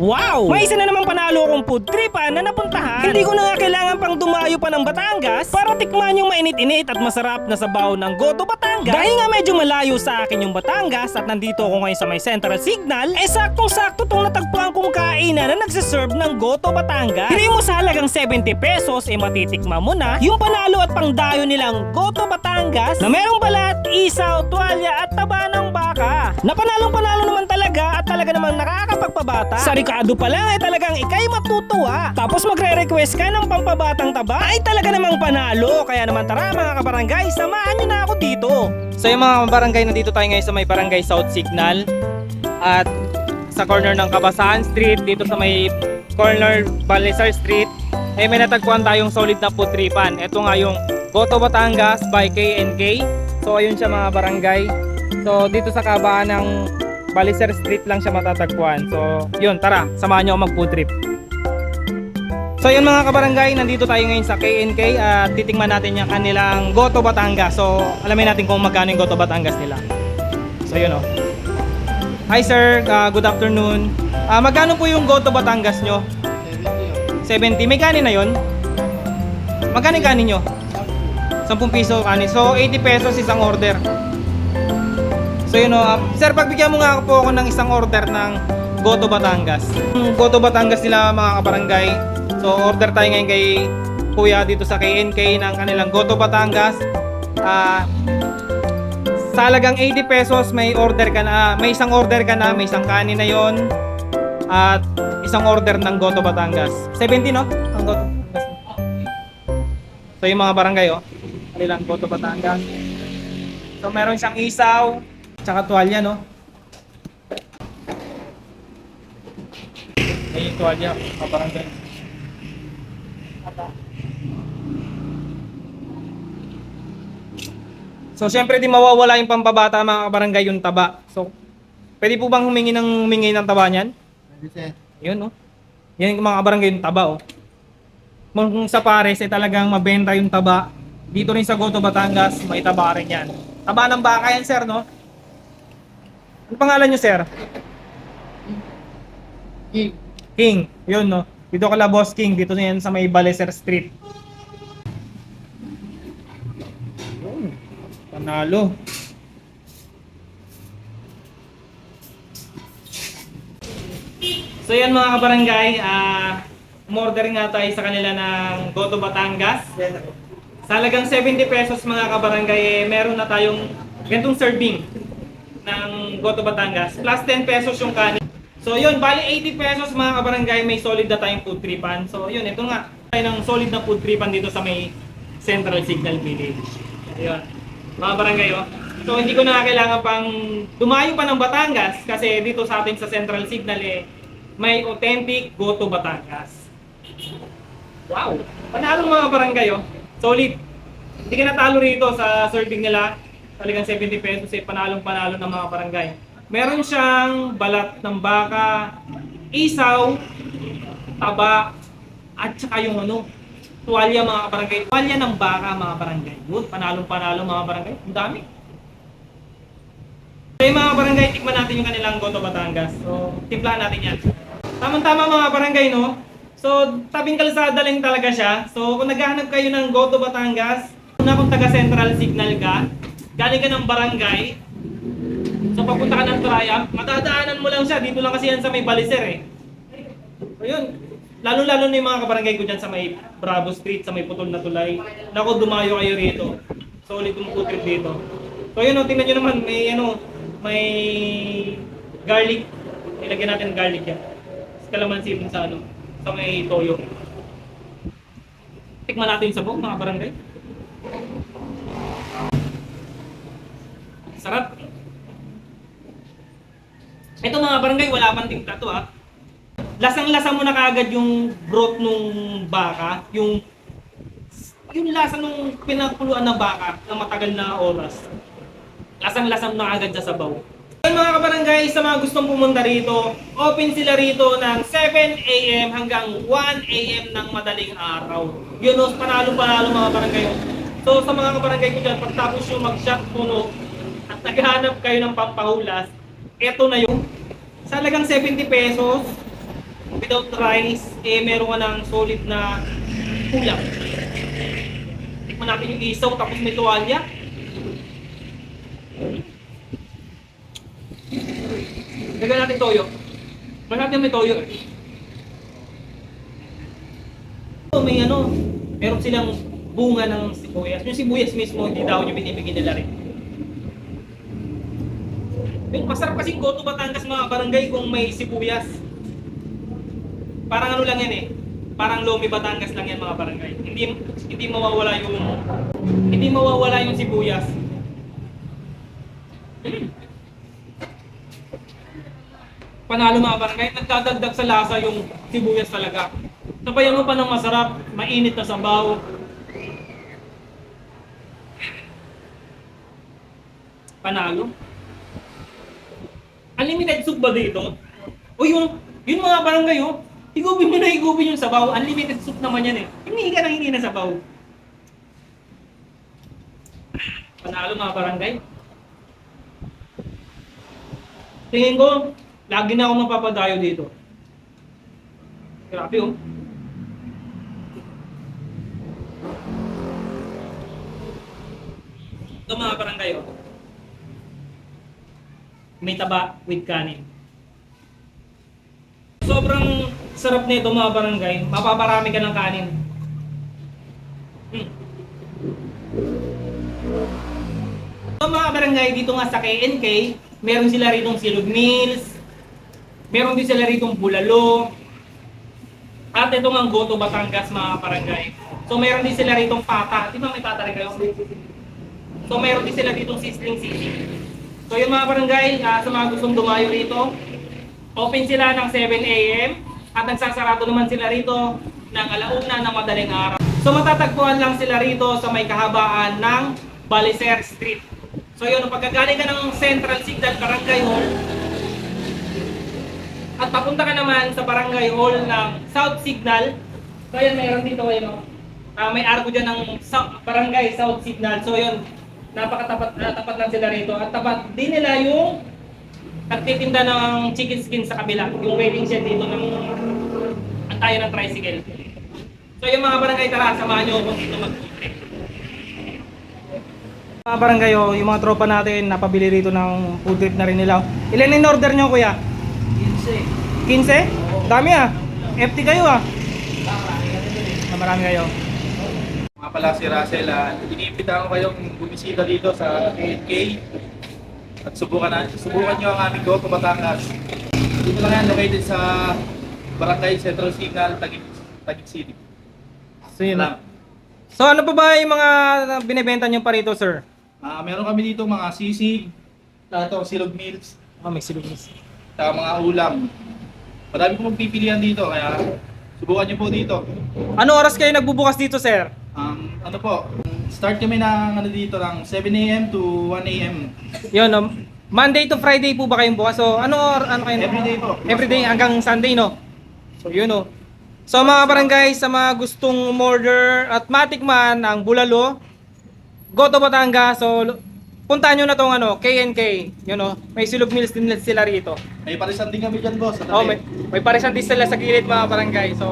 Wow! May isa na namang panalo akong food tripan na napuntahan. Hindi ko na nga kailangan pang dumayo pa ng Batangas para tikman yung mainit-init at masarap na sabaw ng Goto Batangas. Dahil nga medyo malayo sa akin yung Batangas at nandito ako ngayon sa may Central Signal, saktong-sakto tong natagpuan kong kainan na nagsiserve ng Goto Batangas. Hindi mo sa halagang 70 pesos matitikma mo na yung panalo at pangdayo nilang Goto Batangas na merong balat, isaw, tuwalya at taba ng baka. Na panalong-panalo naman talaga at talaga namang nakakapagpabata. Sa Ricardo pa lang ay talagang ikay matutuwa. Tapos magre-request ka ng pampabatang taba ay talaga namang panalo. Kaya naman tara mga kabarangay, samahan nyo na ako dito. So yung mga kabarangay, nandito tayo ngayon sa may Barangay South Signal at sa corner ng Kabasaan Street, dito sa may corner Balisar Street, ay may natagpuan tayong solid na food tripan. Ito nga yung Goto Batangas by K&K. So ayun siya mga barangay. So dito sa kabaan ng Balisar Street lang siya matatagpuan. So yun, tara, samahan nyo ako mag food trip. So yun mga kabarangay, nandito tayo ngayon sa K&K at titingnan natin yung kanilang Goto Batangas. So alamin natin kung magkano yung Goto Batangas nila. So yun oh. Hi sir, good afternoon. Magkano po yung Goto Batangas nyo? 70. May kanin na yun? Magkano yung kanin nyo? 10 piso kanin. So 80 pesos isang order. So yun o, sir, pagbigyan mo nga po ako ng isang order ng Goto Batangas. Goto Batangas nila mga kabarangay. So order tayo ngayon kay Kuya dito sa K&K ng kanilang Goto Batangas. Sa halagang 80 pesos may order ka na, may isang order ka na, may isang kanin na yon at isang order ng Goto Batangas. 70 no? Ang Goto Batangas. So yung mga barangay oh, kanilang Goto Batangas. So meron siyang isaw, tsaka tuwalya, no? Ay, yung tuwalya, kabarangay. So, syempre di mawawala yung pampabata mga kabarangay, yung taba. So, pwede po bang humingi ng taba niyan? Yun, no? Yan yung mga kabarangay, yung taba, oh. Kung sa pares, ay talagang mabenta yung taba. Dito rin sa Goto Batangas, may taba rin yan. Taba ng baka yan, sir, no? Ano pangalan nyo, sir? King. King. Yun, no? Dito kala Boss King. Dito na yan sa may Balisar Street. Yun. Panalo. So yan mga kabarangay. Umorder nga tayo sa kanila ng Goto Batangas. Sa halagang 70 pesos mga kabarangay, meron na tayong ganitong serving ng Goto Batangas plus 10 pesos yung kanin. So yun, bali 80 pesos mga kabarangay, may solid na tayong food tripan. So yun, ito nga tayo ng solid na food tripan dito sa may Central Signal Village. Ayun, mga barangay oh. So hindi ko na kailangan pang dumayo pa ng Batangas kasi dito sa atin sa Central Signal may authentic Goto Batangas. Wow, panalo mga barangay oh. Solid. Hindi ka natalo rito sa serving nila. Talagang 70 pesos panalong-panalo ng mga barangay. Meron siyang balat ng baka, isaw, taba, at saka yung tuwalya mga barangay. Tuwalya ng baka mga barangay. Good, panalong-panalo mga barangay. Ang dami. So yung mga barangay, tikman natin yung kanilang Goto Batangas. So, timplahan natin yan. Tamang-tama mga barangay, no? So, tabing kalsada lang talaga siya. So, kung naghahanap kayo ng Goto Batangas, kung taga Central Signal ka, galing ka ng barangay, so papunta ka ng Triumph, matadaanan mo lang siya, dito lang kasi yan sa may Balisar eh. So yun, lalo-lalo na yung mga kabarangay ko dyan sa may Bravo Street, sa may Putol na Tulay. Naku, dumayo kayo rito. Solid yung food trip dito. So yun, tingnan nyo naman, may garlic. Ilagyan natin garlic yan. Kalamansi dun sa sa may toyo. Tikman natin yung sabog mga barangay. Sarap. Ito mga barangay, wala pang timpla to ha. Lasang-lasa mo na kaagad yung broth nung baka, yung lasa nung pinakuluan ng baka ng matagal na oras. Lasang-lasa mo na kaagad sa sabaw. Ayun mga kabarangay, sa mga gustong pumunta rito, open sila rito ng 7 AM hanggang 1 AM ng madaling araw. Yun o, panalo-panalo mga barangay. So sa mga kabarangay ko dyan, pagtapos yung mag-shot puno, at naghahanap kayo ng pampahulas, eto na yung sa halagang 70 pesos, without rice, eh meron ka ng solid na ulam. Tikman natin yung isaw tapos may tuwalya. Lagyan natin toyo. Masarap yung may toyo eh. May meron silang bunga ng sibuyas. Yung sibuyas mismo, hindi daw yung binibigyan nila rin. Masarap kasing goto Batangas mga barangay kung may sibuyas. Parang lang yan eh. Parang Lomi Batangas lang yan mga barangay. Hindi mawawala yung sibuyas. Panalo mga barangay, nagdadagdag sa lasa yung sibuyas talaga. Sabayan mo pa ng masarap, mainit na sabaw. Panalo. Unlimited soup ba dito? O yun mga barangay higupin mo na higupin yung sabaw. Unlimited soup naman yan eh. Hindi ka nang hindi na sabaw. Panalo mga barangay. Tingin ko, lagi na ako mapapadayo dito. Grabe Ito mga barangay may taba with kanin. Sobrang sarap nito mga barangay. Mapaparami ka ng kanin. So mga barangay, dito nga sa KNK, meron sila ritong silog meals, meron din sila ritong bulalo, at ito nga goto Batangas mga barangay. So meron din sila ritong pata. Di ba may pata rin kayo? So meron din sila ditong sisling sisig. So yung mga barangay, sa mga gustong dumayo rito, open sila ng 7 AM at nagsasarado naman sila rito ng 1:00 ng madaling araw. So matatagpuan lang sila rito sa may kahabaan ng Balicer Street. So yun, pagkagaling ka ng Central Signal Barangay Hall at papunta ka naman sa Barangay Hall ng South Signal, so yun, mayroon dito may arko dyan ng Barangay South Signal. So yun, tapat lang sila rito at tapat din nila yung nagtitinda ng chicken skin sa kabila, yung waiting shed dito ng antayan ng tricycle. So yung mga barangay, tara, samahan nyo kung dito mag-country. Mga barangay, yung mga tropa natin napabili rito ng food trip na rin nila. Ilan in order nyo kuya? 15. 15? Dami FT kayo marami kayo. Mga pala si Russell, iniimbitahan ko kayong bumisita dito sa KNK at subukan nyo ang aming Goto Batangas. Dito lang yan, located sa Barangay Central Signal, Taguig City. So yun So ano pa ba yung mga binibenta nyo pa rito, sir? Meron kami dito mga sisig, silog meals, May silog meals. mga ulam. Marami po magpipilian dito, kaya subukan nyo po dito. Ano oras kayo nagbubukas dito, sir? Start kami dito ng 7 AM to 1 AM. Yun, Monday to Friday po ba kayong bukas? So ano kayo? Everyday po. Everyday hanggang Sunday, no? So yun So mga barangay, sa mga gustong umorder at matikman ang bulalo, Goto Batangas, so puntahan nyo na tong KNK. Yun may silog meals din sila rito. May parisan din kami dyan, boss. May parisan din sila sa gilid mga barangay. So